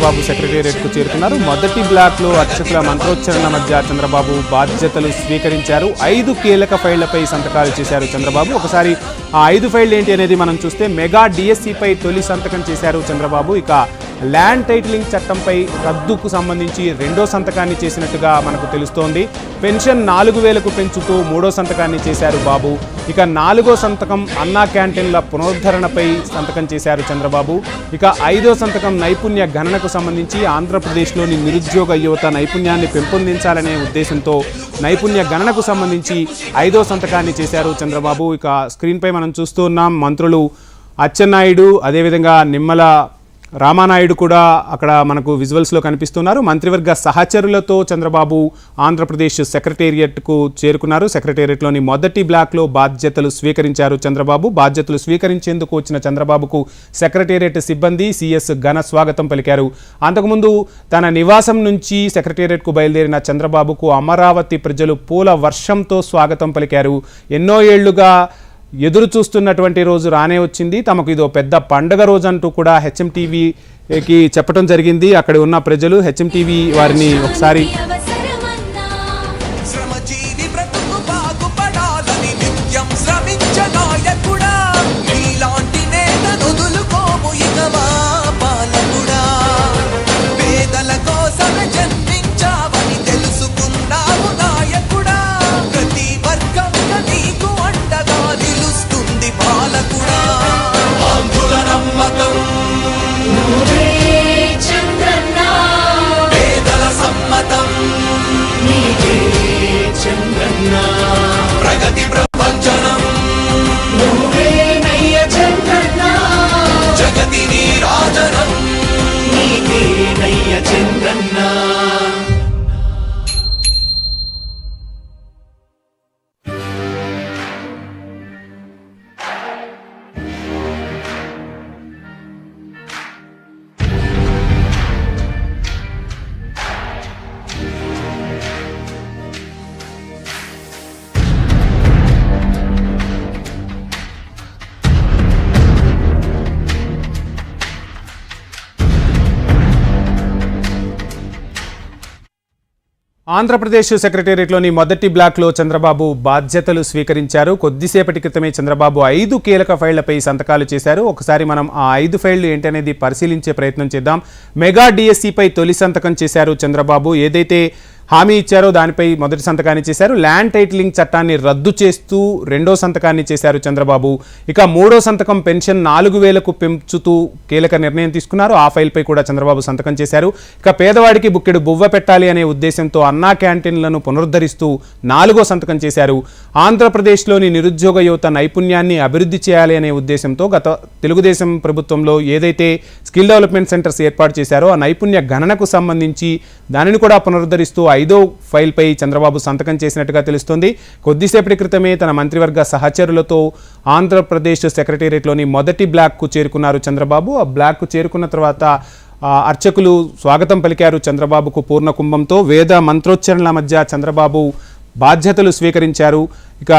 చంద్రబాబు సెక్రటేరియట్కు చేరుకున్నారు. మొదటి బ్లాక్లో అర్చకుల మంత్రోచ్చరణల మధ్య చంద్రబాబు బాధ్యతలు స్వీకరించారు. 5 కీలక ఫైళ్లపై సంతకాలు చేశారు చంద్రబాబు. ఒకసారి ఆ 5 ఫైళ్లు ఏంటి అనేది మనం చూస్తే, మెగా డిఎస్సిపై తొలి సంతకం చేశారు చంద్రబాబు. ఇక ల్యాండ్ టైటిలింగ్ చట్టంపై రద్దుకు సంబంధించి 2వ సంతకాన్ని చేసినట్టుగా మనకు తెలుస్తోంది. పెన్షన్ 4000కు పెంచుతూ 3వ సంతకాన్ని చేశారు బాబు. ఇక 4వ సంతకం అన్నా క్యాంటీన్ల పునరుద్ధరణపై సంతకం చేశారు చంద్రబాబు. ఇక 5వ సంతకం నైపుణ్య గణనకు సంబంధించి ఆంధ్రప్రదేశ్లోని నిరుద్యోగ యువత నైపుణ్యాన్ని పెంపొందించాలనే ఉద్దేశంతో నైపుణ్య గణనకు సంబంధించి 5వ సంతకాన్ని చేశారు చంద్రబాబు. ఇక స్క్రీన్పై మనం చూస్తూ ఉన్నాం, మంత్రులు అచ్చెన్నాయుడు, అదేవిధంగా నిమ్మల రామానాయుడు కూడా అక్కడ మనకు విజువల్స్లో కనిపిస్తున్నారు. మంత్రివర్గ సహచరులతో చంద్రబాబు ఆంధ్రప్రదేశ్ సెక్రటేరియట్కు చేరుకున్నారు. సెక్రటేరియట్లోని మొదటి బ్లాక్లో బాధ్యతలు స్వీకరించారు చంద్రబాబు. బాధ్యతలు స్వీకరించేందుకు వచ్చిన చంద్రబాబుకు సెక్రటేరియట్ సిబ్బంది సిఎస్ ఘన స్వాగతం పలికారు. అంతకుముందు తన నివాసం నుంచి సెక్రటేరియట్కు బయలుదేరిన చంద్రబాబుకు అమరావతి ప్రజలు పూల వర్షంతో స్వాగతం పలికారు. ఎన్నో ఏళ్లుగా ఎదురు చూస్తున్నటువంటి రోజు రానే వచ్చింది, తమకు ఇదో పెద్ద పండగ రోజు అంటూ కూడా హెచ్ఎంటీవీకి చెప్పడం జరిగింది. అక్కడ ఉన్న ప్రజలు హెచ్ఎంటీవీ వారిని ఒకసారి ఆంధ్రప్రదేశ్ సెక్రటేరియట్లోని మొదటి బ్లాక్లో చంద్రబాబు బాధ్యతలు స్వీకరించారు. కొద్దిసేపటి క్రితమే చంద్రబాబు 5 కీలక ఫైళ్లపై సంతకాలు చేశారు. ఒకసారి మనం ఆ 5 ఫైళ్లు ఏంటనేది పరిశీలించే ప్రయత్నం చేద్దాం. మెగా డిఎస్సిపై తొలి సంతకం చేశారు చంద్రబాబు. ఏదైతే హామీ ఇచ్చారో దానిపై మొదటి సంతకాన్ని చేశారు. ల్యాండ్ టైటిలింగ్ చట్టాన్ని రద్దు చేస్తూ 2వ సంతకాన్ని చేశారు చంద్రబాబు. ఇక 3వ సంతకం పెన్షన్ 4000కు పెంచుతూ కీలక నిర్ణయం తీసుకున్నారు. ఆ ఫైల్పై కూడా చంద్రబాబు సంతకం చేశారు. ఇక పేదవాడికి బుక్కెడు బువ్వ పెట్టాలి అనే ఉద్దేశంతో అన్నా క్యాంటీన్లను పునరుద్ధరిస్తూ 4వ సంతకం చేశారు. ఆంధ్రప్రదేశ్లోని నిరుద్యోగ యువత నైపుణ్యాన్ని అభివృద్ధి చేయాలి అనే ఉద్దేశంతో గత తెలుగుదేశం ప్రభుత్వంలో ఏదైతే స్కిల్ డెవలప్మెంట్ సెంటర్స్ ఏర్పాటు చేశారో ఆ నైపుణ్య గణనకు సంబంధించి దానిని కూడా పునరుద్ధరిస్తూ 5వ ఫైల్పై చంద్రబాబు సంతకం చేసినట్టుగా తెలుస్తోంది. కొద్దిసేపటి క్రితమే తన మంత్రివర్గ సహచరులతో ఆంధ్రప్రదేశ్ సెక్రటేరియట్లోని మొదటి బ్లాక్కు చేరుకున్నారు చంద్రబాబు. ఆ బ్లాక్కు చేరుకున్న తర్వాత అర్చకులు స్వాగతం పలికారు చంద్రబాబుకు పూర్ణ కుంభంతో. వేద మంత్రోచ్చరణల మధ్య చంద్రబాబు బాధ్యతలు స్వీకరించారు. ఇక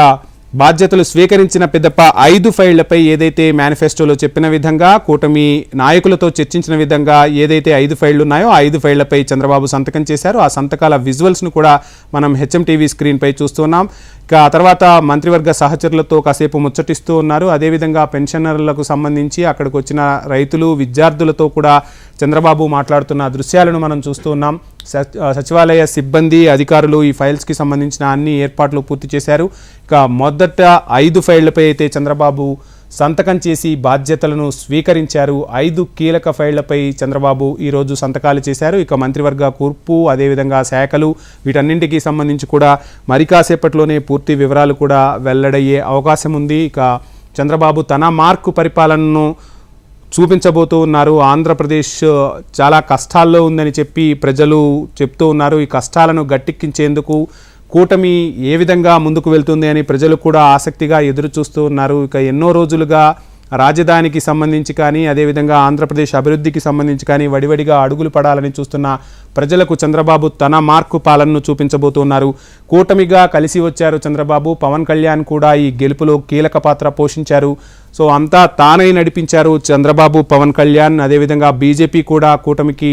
బాధ్యతలు స్వీకరించిన పిదప 5 ఫైళ్లపై ఏదైతే మేనిఫెస్టోలో చెప్పిన విధంగా, కూటమి నాయకులతో చర్చించిన విధంగా ఏదైతే 5 ఫైళ్లు ఉన్నాయో ఆ 5 ఫైళ్లపై చంద్రబాబు సంతకం చేశారు. ఆ సంతకాల విజువల్స్ను కూడా మనం హెచ్ఎంటీవీ స్క్రీన్పై చూస్తున్నాం. ఇక ఆ తర్వాత మంత్రివర్గ సహచరులతో కాసేపు ముచ్చటిస్తూ ఉన్నారు. అదేవిధంగా పెన్షనర్లకు సంబంధించి అక్కడికి వచ్చిన రైతులు, విద్యార్థులతో కూడా చంద్రబాబు మాట్లాడుతున్న దృశ్యాలను మనం చూస్తూ ఉన్నాం. సచివాలయ సిబ్బంది, అధికారులు ఈ ఫైల్స్కి సంబంధించిన అన్ని ఏర్పాట్లు పూర్తి చేశారు. ఇక మొదట 5 ఫైళ్లపై అయితే చంద్రబాబు సంతకం చేసి బాధ్యతలను స్వీకరించారు. 5 కీలక ఫైళ్లపై చంద్రబాబు ఈరోజు సంతకాలు చేశారు. ఇక మంత్రివర్గ కూర్పు, అదేవిధంగా శాఖలు, వీటన్నింటికి సంబంధించి కూడా మరి కాసేపట్లోనే పూర్తి వివరాలు కూడా వెల్లడయ్యే అవకాశం ఉంది. ఇక చంద్రబాబు తన మార్కు పరిపాలనను చూపించబోతూ ఉన్నారు. ఆంధ్రప్రదేశ్ చాలా కష్టాల్లో ఉందని చెప్పి ప్రజలు చెప్తూ ఉన్నారు. ఈ కష్టాలను గట్టెక్కించేందుకు కూటమి ఏ విధంగా ముందుకు వెళ్తుంది అని ప్రజలు కూడా ఆసక్తిగా ఎదురు చూస్తూ ఉన్నారు. ఇక ఎన్నో రోజులుగా రాజధానికి సంబంధించి కానీ, అదేవిధంగా ఆంధ్రప్రదేశ్ అభివృద్ధికి సంబంధించి కానీ వడివడిగా అడుగులు పడాలని చూస్తున్న ప్రజలకు చంద్రబాబు తన మార్కు పాలనను చూపించబోతున్నారు. కూటమిగా కలిసి వచ్చారు చంద్రబాబు. పవన్ కళ్యాణ్ కూడా ఈ గెలుపులో కీలక పాత్ర పోషించారు. సో అంతా తానై నడిపించారు చంద్రబాబు, పవన్ కళ్యాణ్. అదేవిధంగా బీజేపీ కూడా కూటమికి